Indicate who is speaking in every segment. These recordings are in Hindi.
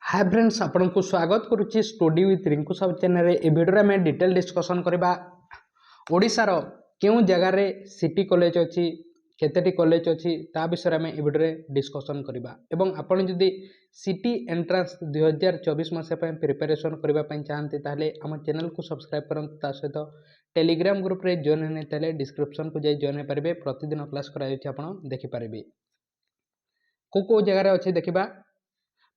Speaker 1: हाय फ्रेंड्स आपन को स्वागत करुच्ची study with Rinku Sahu channel ए वीडियो में डिटेल डिस्कशन करबा ओडिसा रो केउ जगह रे सिटी कॉलेज अछि केतेटी कॉलेज अछि ता विषय में ए वीडियो रे डिस्कशन करबा एवं आपन जदी सिटी एंट्रेंस 2024 मासे पे प्रिपरेशन करबा पय चाहते ताले हम चैनल को सब्सक्राइब करन ता सहित टेलीग्राम ग्रुप रे जॉइन होने ताले डिस्क्रिप्शन को जाई जॉइन पारबे प्रतिदिन क्लास कराई अछि आपन देखि पारबे को जगह रे अछि देखिबा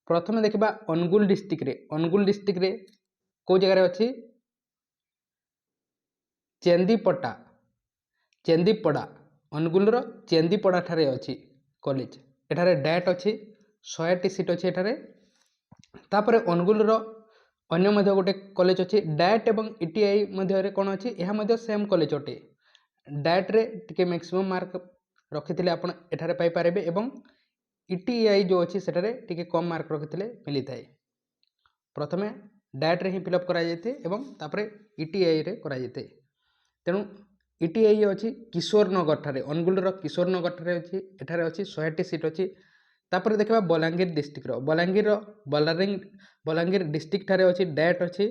Speaker 1: प्रथम देखा अनुगुल डिस्ट्रिक्ट रे को जगह अच्छी चेंदीपड़ा अनुगुल चेंदीपड़ा ठारे अच्छी कॉलेज एठारे डायट अच्छी 100टी सीट अच्छी एठारे तापर अनुगुल अन्य मध्य गोटे कॉलेज अच्छी डायट एवं ईटीआई मध्य कौन अच्छी यह सेम कॉलेज अटे डायट रे टिके मैक्सिमम मार्क रखी आप एठारे पाई पारे एवं ईटीआई जो अच्छी सेटारे टिके कम मार्क रखी मिली थाए प्रथमे डायट रे ही फिलअप कराइए एवं तापर ईटीआई रे कराइए तेणु ईटीआई अच्छी किशोर नगर ठारे अनुगुल किशोर नगर ठारे अच्छी एठारे अच्छी 100टी सीट अच्छी तापर देखा बलांगीर डिस्ट्रिक्ट बलांगीर डिस्ट्रिक्ट ठारे अच्छी डायट अच्छी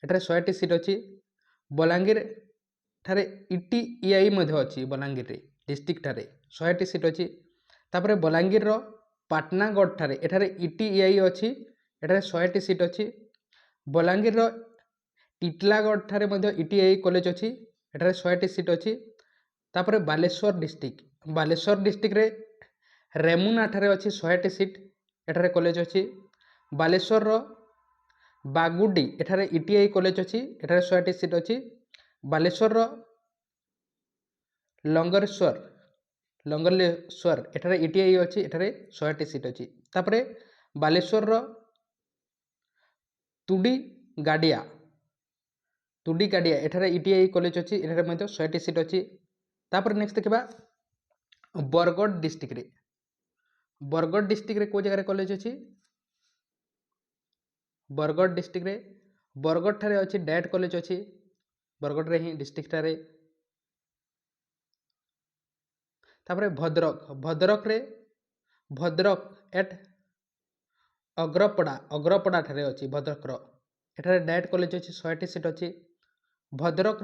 Speaker 1: एठारे 100टी सीट अच्छी बलांगीर ठारे ईटीआई अच्छी बलांगीर डिस्ट्रिक्ट ठारे 100टी सीट अच्छी तापर बलांगीर पाटनागढ़ ठारे एठारे ईटीआई अच्छी एठारे 100टी सीट अच्छी बलांगीर टिटलागढ़ ठारे मध्य ईटीआई कॉलेज अच्छी एठारे 100टी सीट अच्छी तापर बालेश्वर डिस्ट्रिक्ट रे रेमुना ठारे अच्छी 100टी सीट एठारे कॉलेज अच्छी बालेश्वर बागुडी एठारे ईटीआई कॉलेज अच्छी एठारे 100टी सीट अच्छी बालेश्वर लंगलेश्वर एठारे ईटीआई अच्छी एठारे 100टी सीट अच्छी तापर बालेश्वर तुडी गाडिया एठारे ईटीआई कॉलेज अच्छी एठारे मध्य 100टी सीट अच्छी तापर नेक्स्ट देखा बरगढ़ डिस्ट्रिक्ट रे को जगह कॉलेज अच्छी बरगढ़ डिस्ट्रिक्ट रे बरगढ़ ठारे अच्छी डायट कॉलेज अच्छी बरगढ़ रे ही डिस्ट्रिक्ट ठारे तापर भद्रक एट अग्रपड़ा ठारे अच्छी भद्रक एठारे डायट कॉलेज अच्छी 100टी सीट अच्छी भद्रक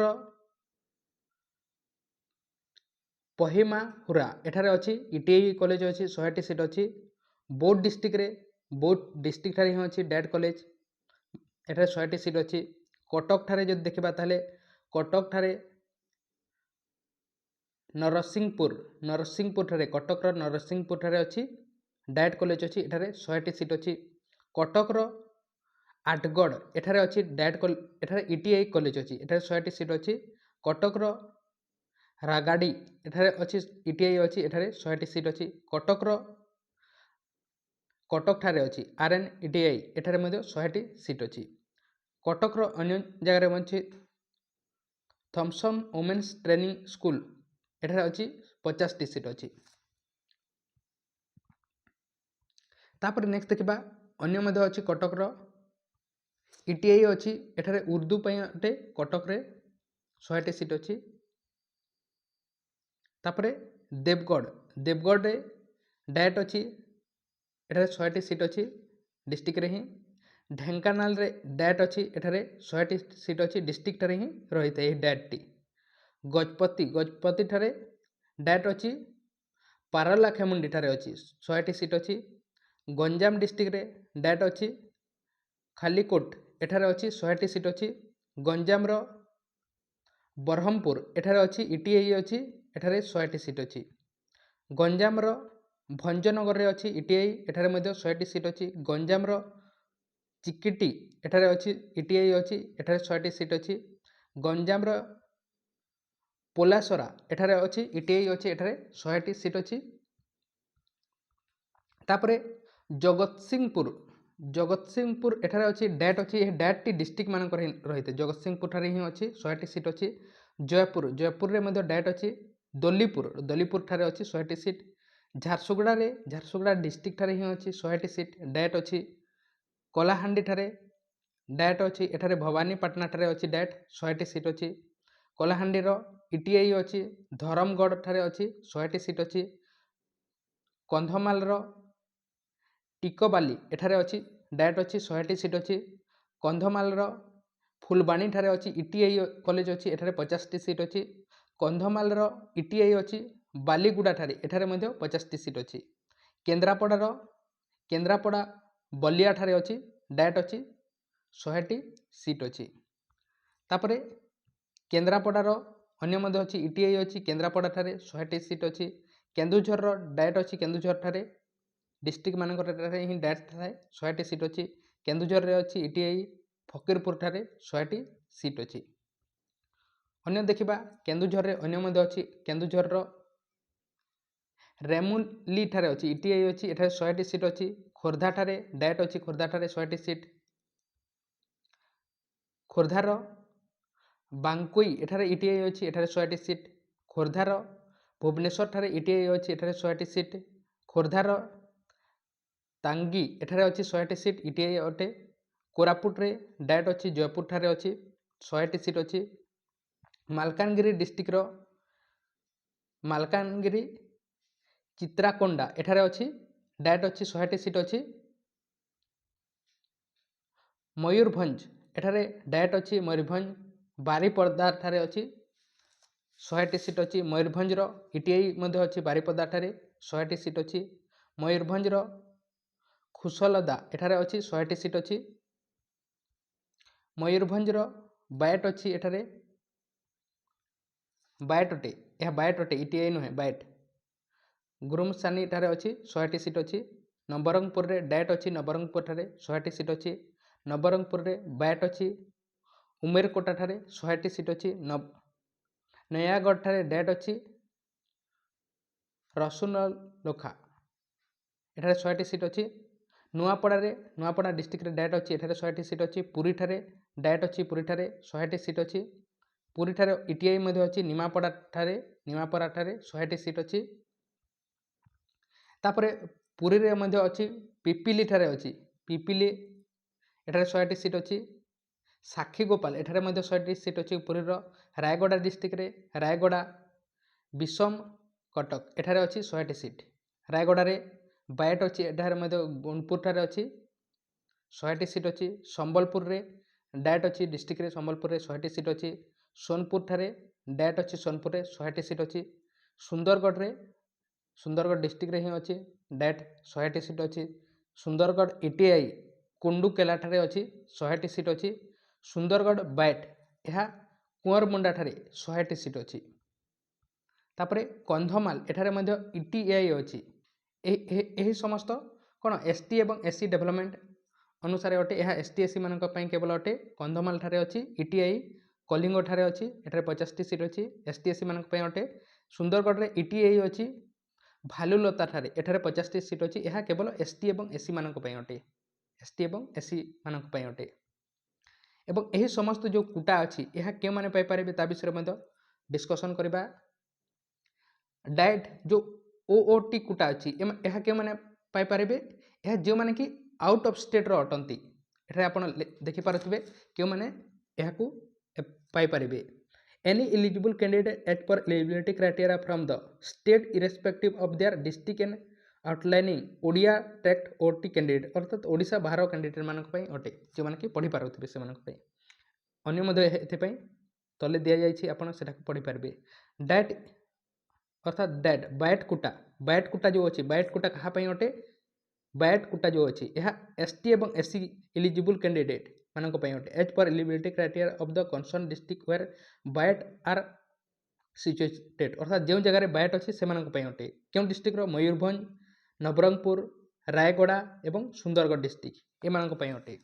Speaker 1: पहिमा हुरा एठारे अच्छी ईटीआई कॉलेज अच्छी 100टी सीट अच्छी बौद्ध डिस्ट्रिक्ट ठारे ही अच्छी डायट कॉलेज एठारे 100टी सीट अच्छी कटक ठारे जब देखा ताले कटक ठारे नरसिंहपुर ठारे कटक नरसिंहपुर ठारे अच्छी डायट कॉलेज अच्छी एठारे 100टी सीट अच्छी कटक आठगढ़ एठारे अच्छी डायट एठारे ईटीआई कॉलेज अच्छी एठारे 100टी सीट अच्छी कटक रागाड़ी एठारे अच्छी ईटीआई अच्छी एठारे 100टी सीट अच्छी कटक ठारे अच्छी आरएन ईटीआई एठारे मध्य 100टी सीट अच्छी कटक अन्य जगह अच्छी थॉमसन वुमेन्स ट्रेनिंग स्कूल एठारे अच्छी 50टी सीट अच्छी तापर नेक्स्ट देखा अन्य मध्य अच्छी कटक ईटीआई अच्छी एठारे उर्दू अटे कटक रे 100टी सीट अच्छी तापर देवगढ़ रे डायट अच्छी एठारे 100टी सीट अच्छी डिस्ट्रिक्ट रे ही ढेंकानाल रे डायट अच्छी एठारे 100टी सीट अच्छी डिस्ट्रिक्ट रे ही रही है डायट टी गजपति ठारे डायट अच्छी पारलाखेमुंडी ठारे अच्छी 100टी सीट अच्छी गंजाम डिस्ट्रिक्ट रे डायट अच्छी खालीकोट एठारे अच्छी 100टी सीट अच्छी गंजाम बरहमपुर एठारे अच्छी ईटीआई अच्छी एठारे 100टी सीट अच्छी गंजाम भंजनगर रे अच्छी ईटीआई एठारे मध्य 100टी सीट अच्छी गंजाम चिकिटी एठारे अच्छी ईटीआई अच्छी एठारे 100टी सीट अच्छी गंजाम पोलासरा एठारे अच्छी ईटीआई अच्छी एठारे 100टी सीट अच्छी तापरे जगतसिंहपुर एठारे अच्छी डायट अच्छी यह डायट टी डिस्ट्रिक्ट मानक रही है जगतसिंहपुर ठारे ही अच्छी 100टी सीट अच्छी जयपुर रे मध्य डायट अच्छी दलीपुर ठारे अच्छी 100टी सीट झारसुगुड़ा डिस्ट्रिक्ट ठारे ही अच्छी 100टी सीट डायट अच्छी कलाहांडी ठारे डायट अच्छी एठारे भवानीपाटना ठारे अच्छी डायट 100टी सीट अच्छी कलाहांडी ईटीआई अच्छी धरमगढ़ ठारे अच्छी 100टी सीट अच्छी कंधमाल टिकबाली एठारे अच्छी डायट अच्छी 100टी सीट अच्छी कंधमाल फुलबाणी ठारे अच्छी ईटीआई कॉलेज अच्छी एठारे 50टी सीट अच्छी कंधमाल ईटीआई अच्छी बालीगुड़ा ठारे एठारे मध्य 50टी सीट अच्छी केन्द्रापड़ा बलिया ठारे अच्छी डायट अच्छी 100टी सीट अच्छी तापरे केन्द्रापड़ार अन्य मध्य अच्छी ईटीआई अच्छी केन्द्रापड़ा ठारे 100टी सीट अच्छी केन्दुझर डायट अच्छी केन्दुझर ठारे डिस्ट्रिक्ट मानकर ही डायट थाए 100टी सीट अच्छी केन्दुझर अच्छी ईटीआई फकीरपुर ठारे 100टी सीट अच्छी अन्य देखा केन्दुझर अन्य मध्य अच्छी केन्दुझर रेमुली ठारे अच्छी ईटीआई अच्छी एठारे 100टी सीट अच्छी खोर्धा ठारे डायट अच्छी खोर्धा ठारे 100टी सीट खोर्धार बांकुई एठारे ईटीआई अच्छी एठारे 100टी सीट खोर्धार भुवनेश्वर ठारे ईटीआई अच्छी एठारे 100टी सीट खोर्धार तांगी एठारे अच्छी 100टी सीट ईटीआई अटे कोरापुट रे डायट अच्छी जयपुर ठारे अच्छी 100टी सीट अच्छी मालकानगिरी डिस्ट्रिक्टर मालकानगिरी चित्राकोंडा एठारे अच्छी डायट अच्छी 100टी सीट अच्छी मयूरभंज एठारे डायट अच्छी मयूरभंज बारीपदा ठारे अच्छी 100टी सीट अच्छी मयूरभंजर ईटीआई मध्य अच्छी बारीपदा ठारे 100टी सीट अच्छी मयूरभंजर खुसलदा एठारे अच्छी 100टी सीट अच्छी मयूरभंजर बायट अच्छी एठारे बायट अटे यह बायट अटे ईटीआई नुहे बायट गुरुमसानी ठारे अच्छी 100टी सीट अच्छी नवरंगपुर रे डायट अच्छी नवरंगपुर ठारे 100टी सीट अच्छी नवरंगपुर रे बायट अच्छी उमेरकोटा ठारे 100टी सीट अच्छी नयागढ़ ठारे डायट अच्छी रसुनलोखा एठारे 100टी सीट अच्छी नुआपड़ा डिस्ट्रिक्ट रे डायट अच्छी एठारे 100टी सीट अच्छी पुरी ठारे डायट अच्छी पुरी ठारे 100टी सीट अच्छी पुरी ठारे ईटीआई मध्य अच्छी निमापड़ा ठारे 100टी सीट अच्छी तापरे पुरी रे मध्य अच्छी पिपिली ठारे अच्छी पिपिली एठारे 100टी सीट अच्छी साक्षीगोपाल एठारे मध्य 100टी सीट अच्छी पुरी रायगड़ा डिस्ट्रिक्ट रे रायगड़ा विषम कटक एठारे अच्छी 100टी सीट रायगड़ा रे बायट अच्छी एठारे मध्य गुणपुर ठारे अच्छी 100टी सीट अच्छी संबलपुर रे डायट अच्छी डिस्ट्रिक्ट रे संबलपुर रे 100टी सीट अच्छी सोनपुर ठारे डायट अच्छी सोनपुर रे 100टी सीट अच्छी सुंदरगढ़ डिस्ट्रिक्ट रे ही अच्छी डायट 100टी सीट अच्छी सुंदरगढ़ ईटीआई कुंडुकेला ठारे अच्छी 100टी सीट अच्छी सुंदरगढ़ बायट यह कुंवरमुंडा ठारे 100टी सीट अच्छी तापरे कंधमाल एठारे मध्य ईटीआई अच्छी यही समस्त कौन एसटी एवं एससी डेवलपमेंट अनुसार अटे यह एसटी एससी मानक पई केवल अटे कंधमाल ठारे अच्छी ईटीआई कलिंग ठारे अच्छी एठारे 50टी सीट अच्छी एसटी एससी मानक पई अटे सुंदरगढ़ रे ईटीआई अच्छी भालुलता ठारे एठारे 50टी सीट अच्छी यह केवल एसटी एवं एससी मानक पई अटे एसटी एवं एससी मानक पई अटे एवं यही समस्त जो कोटा अच्छी यह के माने पाई पारे ता विषय में डिस्कशन करबा डायट जो ओओटी कोटा अच्छी यह के माने पाई पारे यह जो माने कि आउट ऑफ स्टेट रो अटंती एठारे आपण देखि पारथिबे के माने यह को पाई पारे any eligible candidate as per eligibility criteria from the state irrespective of their district and outlining Odia tract OT candidate अर्थात ओडिशा बाहर कैंडिडेट मानक पई अटे जो माने कि पढ़ी पारुथिबे से मानक पई अन्य मध्ये एथे पई तले दिया जायछि आपण सेटा को पढ़ी पारबे डायट अर्थात डायट बायट कोटा जो अछि बायट कोटा कहा पई अटे बायट कोटा जो अछि यह एसटी एवं एससी एलिजिबल कैंडिडेट मानक पई अटे as per eligibility criteria of the concern district where बायट आर सिचुएटेड अर्थात जो जगह रे बायट अछि से मानक पई अटे केउ डिस्ट्रिक्ट रो मयूरभंज नवरंगपुर रायगड़ा एवं सुंदरगढ़ डिस्ट्रिक्ट ए मानक पई अटे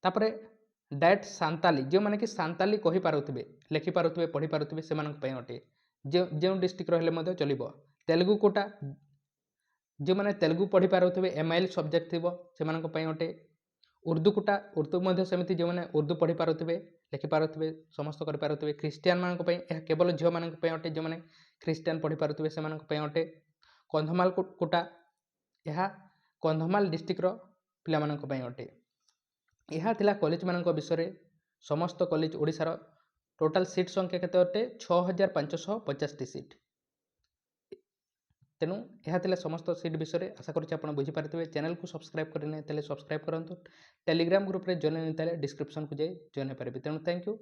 Speaker 1: तापरे डायट सांताली जो माने कि सांताली कहि पारुथिबे लेखि पारुथिबे पढ़ी पारुथिबे से मानक पई अटे जो डिस्ट्रिक्ट रहले मध्ये चलिबो तेलुगु कोटा जो माने तेलुगु पढ़ी पारुथिबे एमआईएल सब्जेक्ट थिबो से मानक पई अटे उर्दू कोटा उर्दू मध्ये सेमिति जो माने उर्दू पढ़ी पारुथिबे लेखि पारुथिबे समस्त करि पारुथिबे क्रिश्चियन मानक पई यह केवल झियो मानक पई अटे जो माने क्रिश्चियन पढ़ी पारुथिबे से मानक पई अटे कंधमाल कोटा यह कंधमाल डिस्ट्रिक्ट रो पिला मानक पई अटे यह थिला कॉलेज मानक विषय समस्त कॉलेज ओडिसा रो टोटल सीट संख्या केते अटे 6550 सीट तेणु यह समस्त सीट विषय आशा करुँच आप बुझीपारे चैनल को सब्सक्राइब करना सब्सक्राइब करूँ टेलीग्राम ग्रुप में जॉइन नहीं डिस्क्रिप्शन को जाए जॉइन पारे तेणु थैंक यू।